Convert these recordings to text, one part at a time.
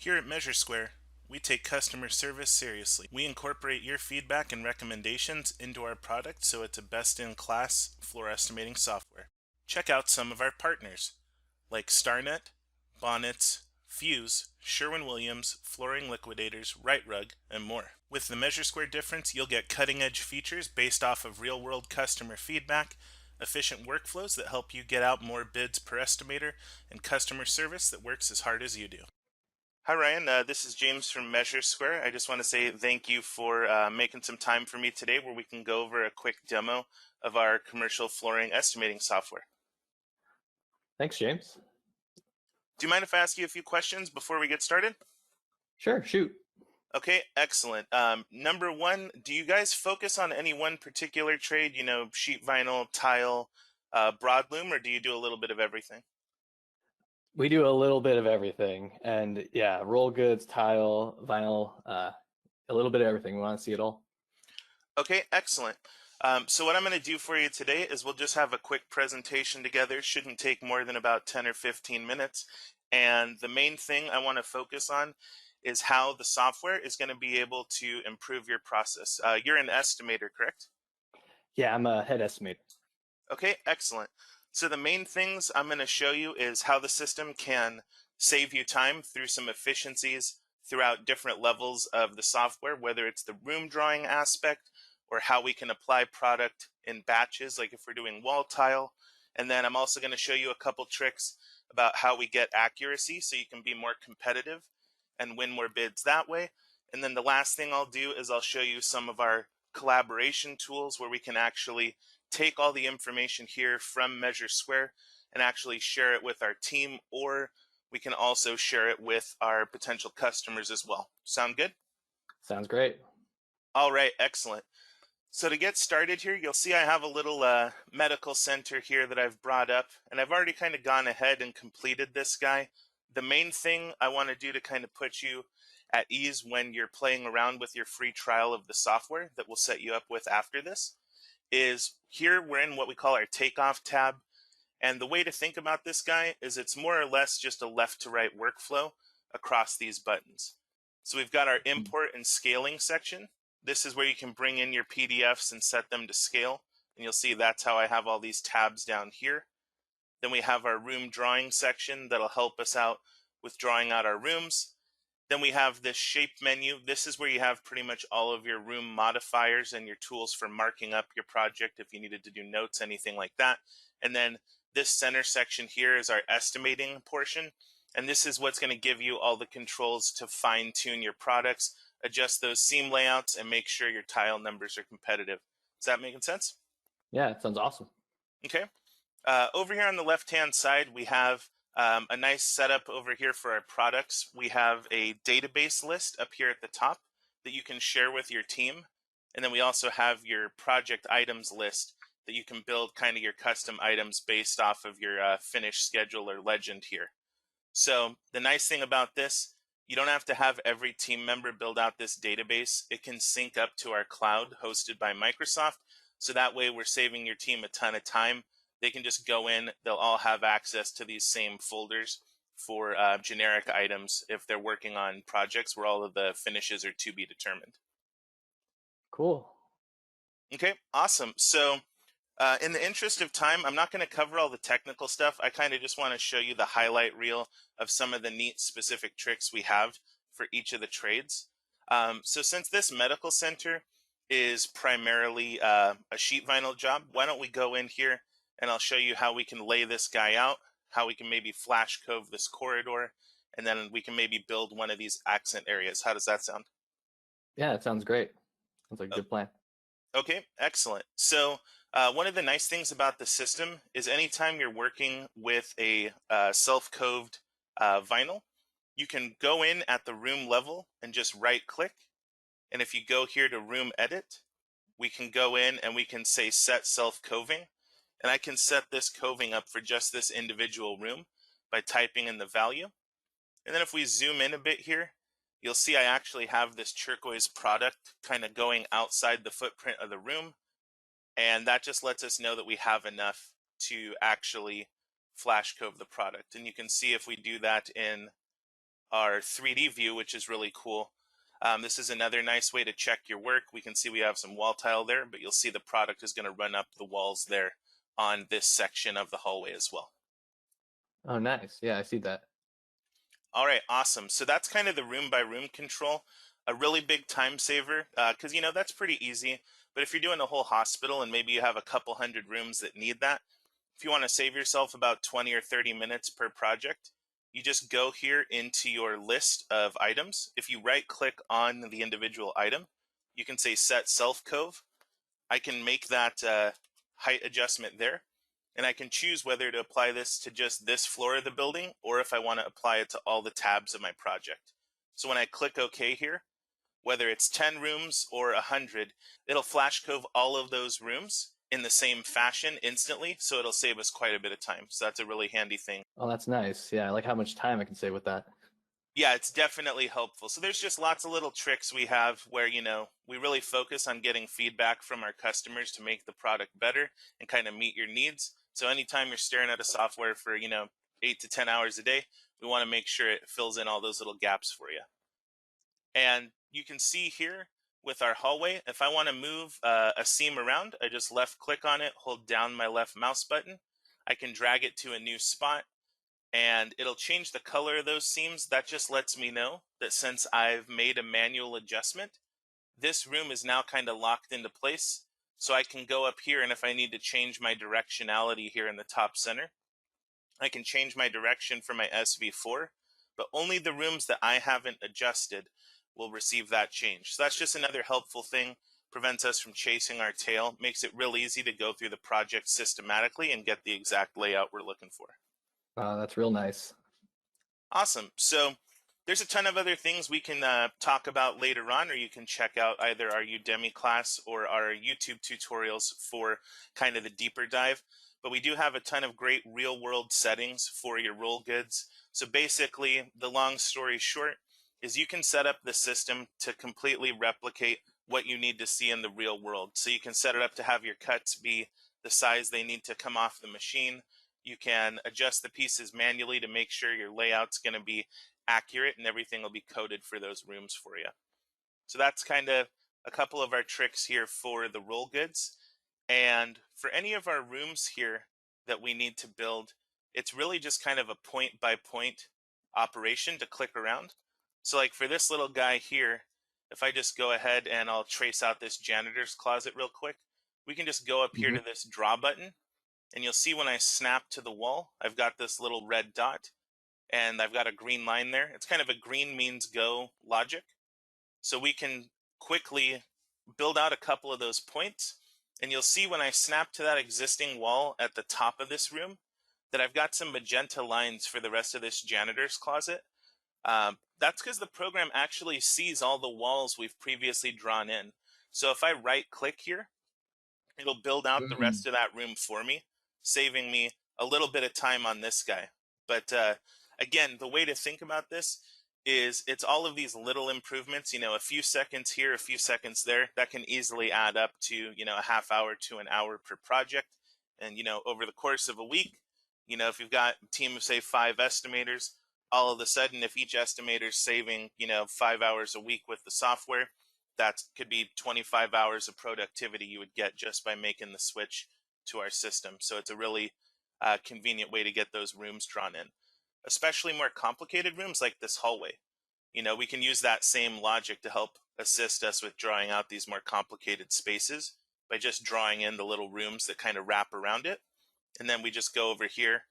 Here at MeasureSquare, we take customer service seriously. We incorporate your feedback and recommendations into our product so it's a best-in-class floor estimating software. Check out some of our partners, like StarNet, Bonnets, Fuse, Sherwin-Williams, Flooring Liquidators, Right Rug, and more. With the MeasureSquare difference, you'll get cutting-edge features based off of real-world customer feedback, efficient workflows that help you get out more bids per estimator, and customer service that works as hard as you do. Hi, Ryan. This is James from MeasureSquare. I just want to say thank you for making some time for me today where we can go over a quick demo of our commercial flooring estimating software. Thanks, James. Do you mind if I ask you a few questions before we get started? Sure, shoot. Okay, excellent. Number one, do you guys focus on any one particular trade, sheet vinyl, tile, broadloom, or do you do a little bit of everything? We do a little bit of everything. And yeah, roll goods, tile, vinyl, a little bit of everything. We want to see it all. Okay, excellent. So what I'm going to do for you today is we'll just have a quick presentation together. Shouldn't take more than about 10 or 15 minutes. And the main thing I want to focus on is how the software is going to be able to improve your process. You're an estimator, correct? Yeah, I'm a head estimator. Okay, excellent. So the main things I'm going to show you is how the system can save you time through some efficiencies throughout different levels of the software, whether it's the room drawing aspect or how we can apply product in batches, like if we're doing wall tile. And then I'm also going to show you a couple tricks about how we get accuracy so you can be more competitive and win more bids that way. And then the last thing I'll do is I'll show you some of our collaboration tools where we can actually take all the information here from MeasureSquare and actually share it with our team, or we can also share it with our potential customers as well. Sound good? Sounds great. All right, excellent. So to get started here, you'll see I have a little medical center here that I've brought up, and I've already kind of gone ahead and completed this guy. The main thing I want to do to kind of put you at ease when you're playing around with your free trial of the software that we'll set you up with after this is here we're in what we call our Takeoff tab. And the way to think about this guy is it's more or less just a left to right workflow across these buttons. So we've got our import and scaling section. This is where you can bring in your PDFs and set them to scale. And you'll see that's how I have all these tabs down here. Then we have our room drawing section that'll help us out with drawing out our rooms. Then we have this shape menu. This is where you have pretty much all of your room modifiers and your tools for marking up your project if you needed to do notes, anything like that. And then this center section here is our estimating portion. And this is what's going to give you all the controls to fine tune your products, adjust those seam layouts, and make sure your tile numbers are competitive. Is that making sense? Yeah, it sounds awesome. Okay. Over here on the left-hand side, we have a nice setup over here for our products. We have a database list up here at the top that you can share with your team. And then we also have your project items list that you can build kind of your custom items based off of your finished schedule or legend here. So the nice thing about this, you don't have to have every team member build out this database. It can sync up to our cloud hosted by Microsoft. So that way we're saving your team a ton of time. They can just go in, they'll all have access to these same folders for generic items if they're working on projects where all of the finishes are to be determined. Cool. Okay, awesome. So in the interest of time, I'm not going to cover all the technical stuff. I kind of just want to show you the highlight reel of some of the neat specific tricks we have for each of the trades. So since this medical center is primarily a sheet vinyl job, why don't we go in here and I'll show you how we can lay this guy out, how we can maybe flash cove this corridor, and then we can maybe build one of these accent areas. How does that sound? Yeah, it sounds great. Sounds like a good plan. Okay, excellent. So one of the nice things about the system is anytime you're working with a self-coved vinyl, you can go in at the room level and just right click. And if you go here to room edit, we can go in and we can say set self-coving. And I can set this coving up for just this individual room by typing in the value. And then if we zoom in a bit here, you'll see I actually have this turquoise product kind of going outside the footprint of the room. And that just lets us know that we have enough to actually flash cove the product. And you can see if we do that in our 3D view, which is really cool. This is another nice way to check your work. We can see we have some wall tile there, but you'll see the product is going to run up the walls there on this section of the hallway as well. Oh, nice. Yeah, I see that. All right, awesome. So that's kind of the room by room control, a really big time saver, because that's pretty easy. But if you're doing a whole hospital and maybe you have a couple hundred rooms that need that, if you want to save yourself about 20 or 30 minutes per project, you just go here into your list of items. If you right click on the individual item, you can say set self cove. I can make that height adjustment there, and I can choose whether to apply this to just this floor of the building or if I want to apply it to all the tabs of my project. So when I click OK here, whether it's 10 rooms or 100, it'll flash cove all of those rooms in the same fashion instantly, so it'll save us quite a bit of time. So that's a really handy thing. Oh, that's nice. Yeah, I like how much time I can save with that. Yeah, it's definitely helpful. So there's just lots of little tricks we have where, we really focus on getting feedback from our customers to make the product better and kind of meet your needs. So anytime you're staring at a software for, 8 to 10 hours a day, we want to make sure it fills in all those little gaps for you. And you can see here with our hallway, if I want to move a seam around, I just left click on it, hold down my left mouse button. I can drag it to a new spot and it'll change the color of those seams. That just lets me know that since I've made a manual adjustment, this room is now kind of locked into place. So I can go up here, and if I need to change my directionality here in the top center, I can change my direction for my SV4, but only the rooms that I haven't adjusted will receive that change. So that's just another helpful thing, prevents us from chasing our tail, makes it real easy to go through the project systematically and get the exact layout we're looking for. That's real nice. Awesome. So there's a ton of other things we can talk about later on, or you can check out either our Udemy class or our YouTube tutorials for kind of the deeper dive. But we do have a ton of great real world settings for your roll goods. So basically, the long story short is you can set up the system to completely replicate what you need to see in the real world. So you can set it up to have your cuts be the size they need to come off the machine. You can adjust the pieces manually to make sure your layout's going to be accurate and everything will be coded for those rooms for you. So that's kind of a couple of our tricks here for the roll goods. And for any of our rooms here that we need to build, it's really just kind of a point by point operation to click around. So like for this little guy here, if I just go ahead and I'll trace out this janitor's closet real quick, we can just go up here Hmm. to this draw button, and you'll see when I snap to the wall, I've got this little red dot and I've got a green line there. It's kind of a green means go logic. So we can quickly build out a couple of those points. And you'll see when I snap to that existing wall at the top of this room that I've got some magenta lines for the rest of this janitor's closet. That's because the program actually sees all the walls we've previously drawn in. So if I right click here, it'll build out the Mm. rest of that room for me, saving me a little bit of time on this guy. But again, the way to think about this is it's all of these little improvements, a few seconds here, a few seconds there, that can easily add up to, a half hour to an hour per project. And, over the course of a week, if you've got a team of, say, 5 estimators, all of a sudden, if each estimator is saving, 5 hours a week with the software, that could be 25 hours of productivity you would get just by making the switch to our system. So it's a really convenient way to get those rooms drawn in, especially more complicated rooms like this hallway. We can use that same logic to help assist us with drawing out these more complicated spaces by just drawing in the little rooms that kind of wrap around it. And then we just go over here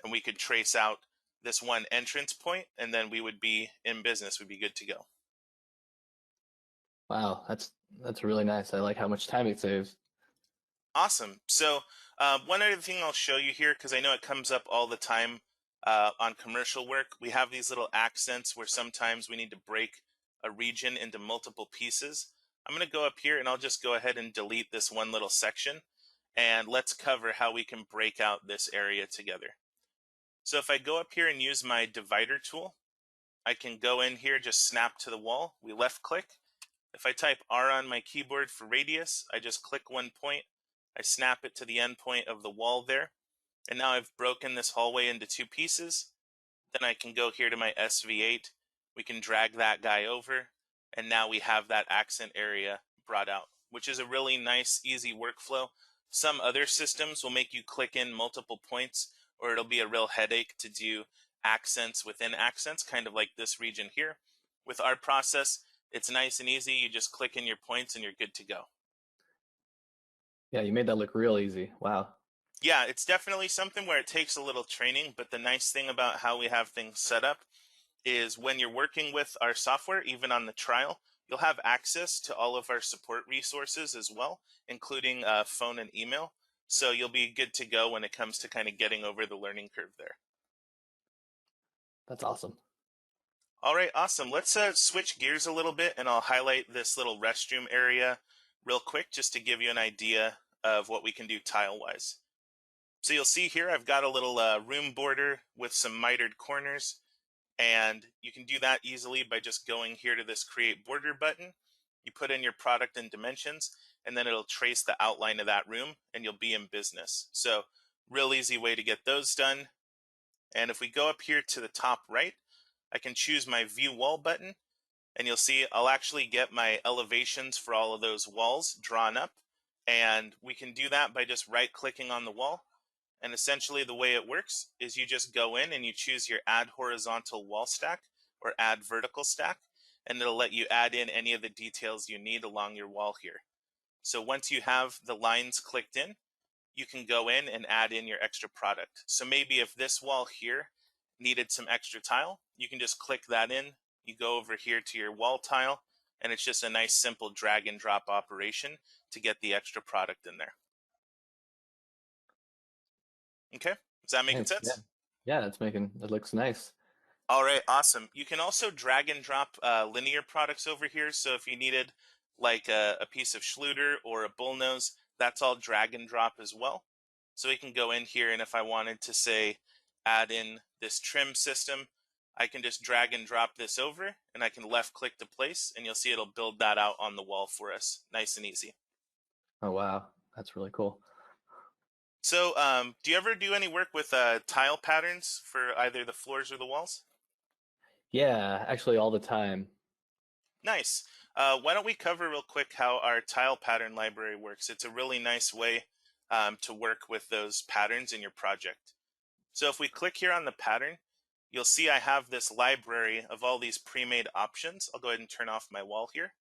and we could trace out this one entrance point, and then we would be in business. We'd be good to go. Wow, that's really nice. I like how much time it saves. Awesome. So one other thing I'll show you here, because I know it comes up all the time on commercial work, we have these little accents where sometimes we need to break a region into multiple pieces. I'm going to go up here and I'll just go ahead and delete this one little section. And let's cover how we can break out this area together. So if I go up here and use my divider tool, I can go in here, just snap to the wall. We left click. If I type R on my keyboard for radius, I just click one point. I snap it to the end point of the wall there. And now I've broken this hallway into two pieces. Then I can go here to my SV8 We can drag that guy over, and now we have that accent area brought out, which is a really nice, easy workflow. Some other systems will make you click in multiple points, or it'll be a real headache to do accents within accents, kind of like this region here. With our process, it's nice and easy. You just click in your points and you're good to go. Yeah, you made that look real easy. Wow. Yeah, it's definitely something where it takes a little training, but the nice thing about how we have things set up is when you're working with our software, even on the trial, you'll have access to all of our support resources as well, including phone and email. So you'll be good to go when it comes to kind of getting over the learning curve there. That's awesome. All right, awesome. Let's switch gears a little bit and I'll highlight this little restroom area real quick just to give you an idea of what we can do tile-wise. So you'll see here I've got a little room border with some mitered corners, and you can do that easily by just going here to this create border button. You put in your product and dimensions, and then it'll trace the outline of that room and you'll be in business. So real easy way to get those done. And if we go up here to the top right, I can choose my view wall button, and you'll see I'll actually get my elevations for all of those walls drawn up. And we can do that by just right clicking on the wall. And essentially the way it works is you just go in and you choose your add horizontal wall stack or add vertical stack, and it'll let you add in any of the details you need along your wall here. So once you have the lines clicked in, you can go in and add in your extra product. So maybe if this wall here needed some extra tile, you can just click that in. You go over here to your wall tile, and it's just a nice simple drag and drop operation to get the extra product in there. Okay, is that making Nice. Yeah. sense? Yeah, that's making it looks nice. All right, awesome. You can also drag and drop linear products over here. So if you needed like a piece of Schluter or a bullnose, that's all drag and drop as well. So we can go in here, and if I wanted to say add in this trim system, I can just drag and drop this over, and I can left click to place, and you'll see it'll build that out on the wall for us. Nice and easy. Oh wow, that's really cool. So do you ever do any work with tile patterns for either the floors or the walls? Yeah, actually all the time. Nice. Why don't we cover real quick how our tile pattern library works? It's a really nice way to work with those patterns in your project. So if we click here on the pattern, you'll see I have this library of all these pre-made options. I'll go ahead and turn off my wall here.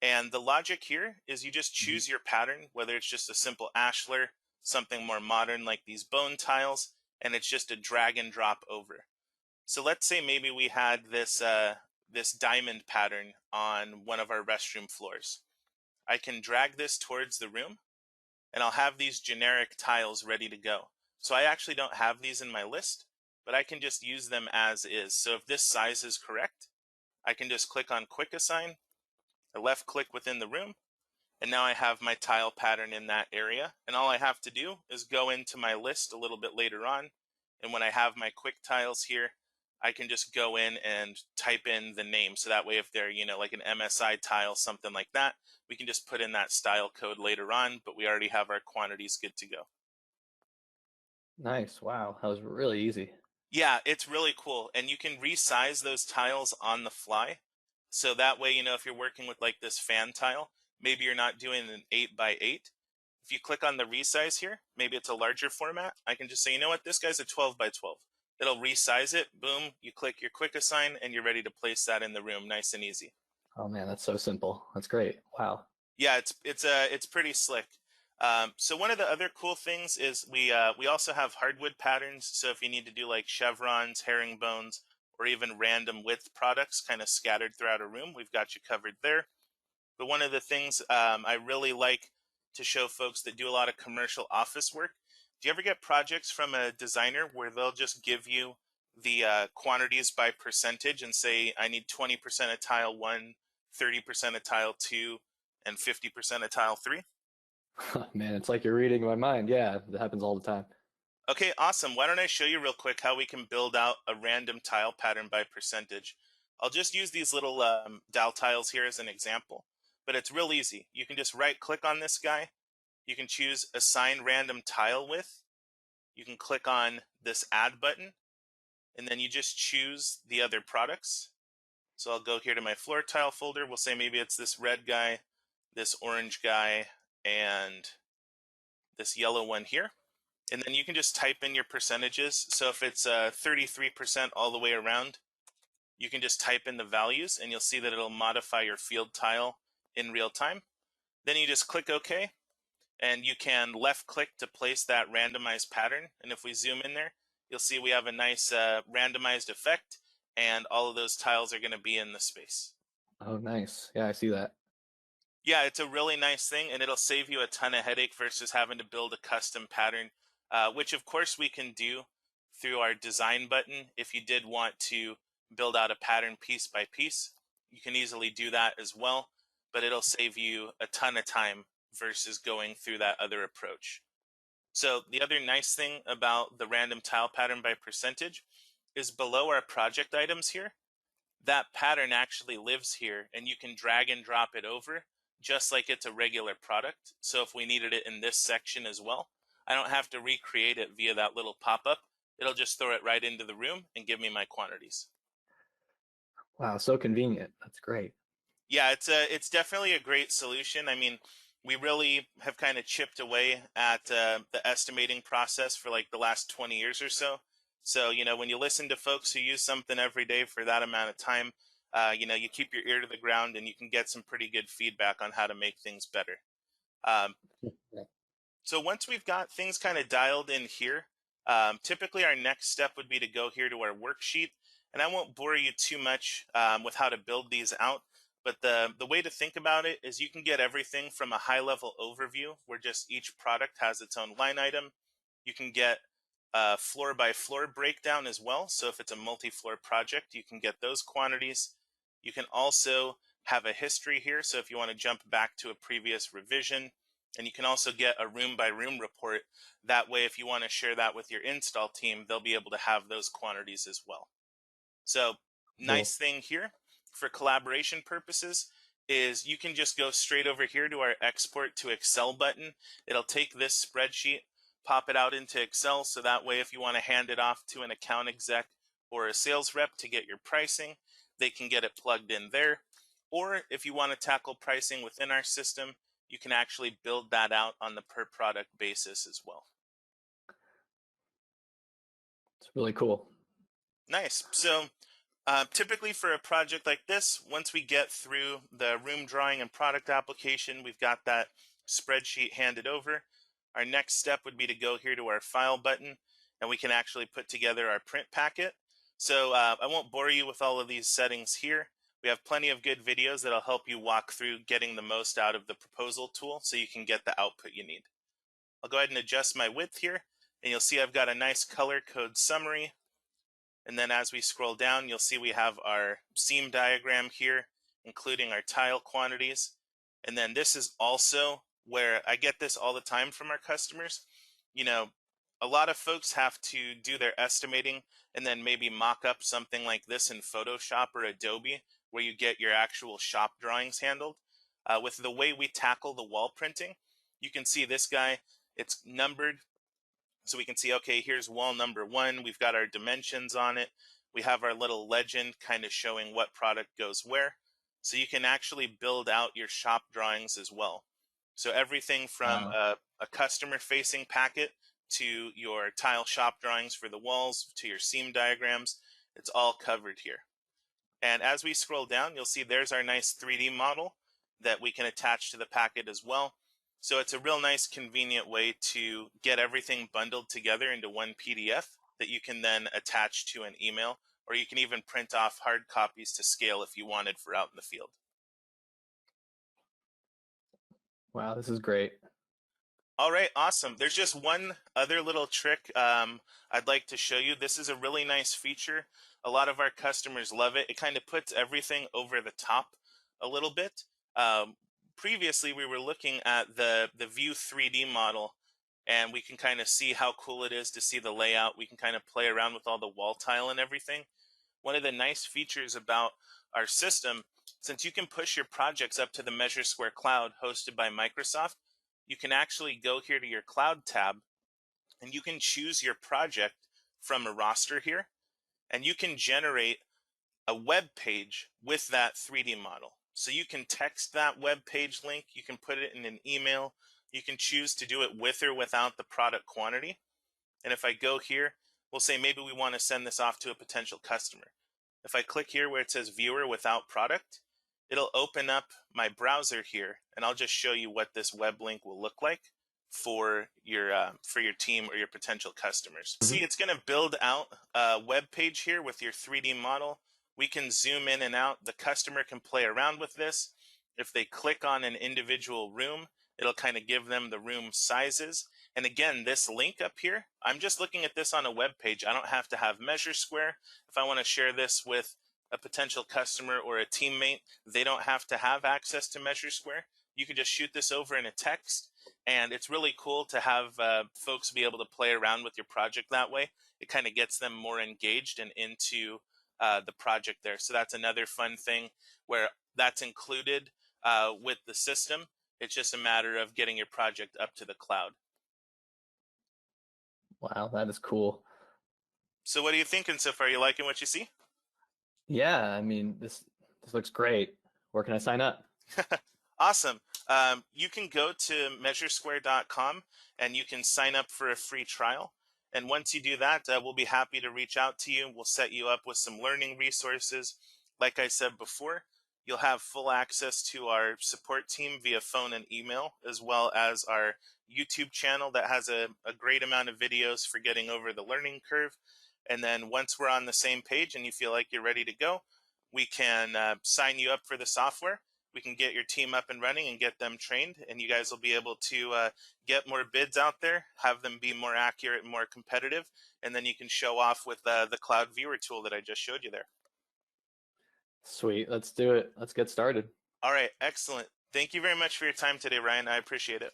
And the logic here is you just Mhm. choose your pattern, whether it's just a simple ashlar, something more modern like these bone tiles, and it's just a drag and drop over. So let's say maybe we had this diamond pattern on one of our restroom floors. I can drag this towards the room, and I'll have these generic tiles ready to go. So I actually don't have these in my list, but I can just use them as is. So if this size is correct, I can just click on Quick Assign, I left click within the room, and now I have my tile pattern in that area. And all I have to do is go into my list a little bit later on. And when I have my quick tiles here, I can just go in and type in the name. So that way, if they're, like an MSI tile, something like that, we can just put in that style code later on, but we already have our quantities good to go. Nice. Wow, that was really easy. Yeah, it's really cool. And you can resize those tiles on the fly. So that way, if you're working with like this fan tile, maybe you're not doing an 8 by 8. If you click on the resize here, maybe it's a larger format. I can just say, you know what, this guy's a 12 by 12. It'll resize it. Boom, you click your quick assign and you're ready to place that in the room nice and easy. Oh man, that's so simple. That's great. Wow. Yeah, it's pretty slick. So one of the other cool things is we also have hardwood patterns. So if you need to do like chevrons, herringbones, or even random width products kind of scattered throughout a room, we've got you covered there. But one of the things I really like to show folks that do a lot of commercial office work, do you ever get projects from a designer where they'll just give you the quantities by percentage and say, I need 20% of tile 1, 30% of tile 2, and 50% of tile 3? Man, it's like you're reading my mind. Yeah, that happens all the time. Okay, awesome. Why don't I show you real quick how we can build out a random tile pattern by percentage. I'll just use these little dowel tiles here as an example, but it's real easy. You can just right click on this guy. You can choose assign random tile width. You can click on this add button, and then you just choose the other products. So I'll go here to my floor tile folder. We'll say maybe it's this red guy, this orange guy, and this yellow one here. And then you can just type in your percentages. So if it's 33% all the way around, you can just type in the values and you'll see that it'll modify your field tile in real time. Then you just click OK, and you can left click to place that randomized pattern. And if we zoom in there, you'll see we have a nice randomized effect, and all of those tiles are going to be in the space. Oh, nice. Yeah, I see that. Yeah, it's a really nice thing, and it'll save you a ton of headache versus having to build a custom pattern, which of course we can do through our design button. If you did want to build out a pattern piece by piece, you can easily do that as well, but it'll save you a ton of time versus going through that other approach. So the other nice thing about the random tile pattern by percentage is below our project items here, that pattern actually lives here, and you can drag and drop it over just like it's a regular product. So if we needed it in this section as well, I don't have to recreate it via that little pop-up. It'll just throw it right into the room and give me my quantities. Wow, so convenient. That's great. Yeah, it's definitely a great solution. I mean, we really have kind of chipped away at the estimating process for like the last 20 years or so. So, when you listen to folks who use something every day for that amount of time, you keep your ear to the ground and you can get some pretty good feedback on how to make things better. Um, Yeah. so once we've got things kind of dialed in here, typically our next step would be to go here to our worksheet. And I won't bore you too much with how to build these out, but the way to think about it is you can get everything from a high level overview where just each product has its own line item. You can get a floor by floor breakdown as well. So if it's a multi-floor project, you can get those quantities. You can also have a history here. So if you want to jump back to a previous revision, and you can also get a room by room report. That way, if you want to share that with your install team, they'll be able to have those quantities as well. So Cool. nice thing here for collaboration purposes is you can just go straight over here to our export to Excel button. It'll take this spreadsheet, pop it out into Excel. So that way, if you want to hand it off to an account exec or a sales rep to get your pricing, they can get it plugged in there. Or if you want to tackle pricing within our system, you can actually build that out on the per product basis as well. It's really cool. Nice. So typically for a project like this, once we get through the room drawing and product application, we've got that spreadsheet handed over. Our next step would be to go here to our file button, and we can actually put together our print packet. So I won't bore you with all of these settings here. We have plenty of good videos that'll help you walk through getting the most out of the proposal tool so you can get the output you need. I'll go ahead and adjust my width here, and you'll see I've got a nice color code summary. And then as we scroll down, you'll see we have our seam diagram here, including our tile quantities. And then this is also where I get this all the time from our customers. You know, a lot of folks have to do their estimating and then maybe mock up something like this in Photoshop or Adobe, where you get your actual shop drawings handled. With the way we tackle the wall printing, you can see this guy, it's numbered. So we can see, okay, here's wall number 1. We've got our dimensions on it. We have our little legend kind of showing what product goes where. So you can actually build out your shop drawings as well. So everything from Wow. a customer facing packet to your tile shop drawings for the walls to your seam diagrams, it's all covered here. And as we scroll down, you'll see there's our nice 3D model that we can attach to the packet as well. So it's a real nice, convenient way to get everything bundled together into one PDF that you can then attach to an email, or you can even print off hard copies to scale if you wanted for out in the field. Wow, this is great. All right, awesome. There's just one other little trick I'd like to show you. This is a really nice feature. A lot of our customers love it. It kind of puts everything over the top a little bit. Previously, we were looking at the View 3D model, and we can kind of see how cool it is to see the layout. We can kind of play around with all the wall tile and everything. One of the nice features about our system, since you can push your projects up to the MeasureSquare cloud hosted by Microsoft, you can actually go here to your cloud tab and you can choose your project from a roster here, and you can generate a web page with that 3D model. So you can text that web page link, you can put it in an email, you can choose to do it with or without the product quantity. And if I go here, we'll say maybe we want to send this off to a potential customer. If I click here where it says viewer without product, it'll open up my browser here, and I'll just show you what this web link will look like for your team or your potential customers. Mhm. See, it's going to build out a web page here with your 3D model. We can zoom in and out. The customer can play around with this. If they click on an individual room, it'll kind of give them the room sizes. And again, this link up here, I'm just looking at this on a web page. I don't have to have MeasureSquare. If I want to share this with a potential customer or a teammate, they don't have to have access to MeasureSquare. You can just shoot this over in a text, and it's really cool to have folks be able to play around with your project that way. It kind of gets them more engaged and into the project there. So that's another fun thing where that's included with the system. It's just a matter of getting your project up to the cloud. Wow, that is cool. So what are you thinking so far? You liking what you see? Yeah, I mean, this looks great. Where can I sign up? Awesome. You can go to MeasureSquare.com and you can sign up for a free trial. And once you do that, we'll be happy to reach out to you. We'll set you up with some learning resources. Like I said before, you'll have full access to our support team via phone and email, as well as our YouTube channel that has a great amount of videos for getting over the learning curve. And then once we're on the same page and you feel like you're ready to go, we can sign you up for the software. We can get your team up and running and get them trained, and you guys will be able to get more bids out there, have them be more accurate and more competitive, and then you can show off with the cloud viewer tool that I just showed you there. Sweet, let's do it. Let's get started. All right, excellent. Thank you very much for your time today, Ryan. I appreciate it.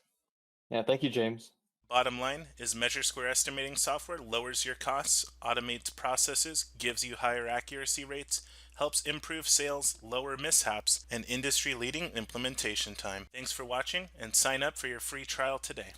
Yeah, thank you, James. Bottom line is MeasureSquare estimating software lowers your costs, automates processes, gives you higher accuracy rates, helps improve sales, lower mishaps, and industry-leading implementation time. Thanks for watching, and sign up for your free trial today.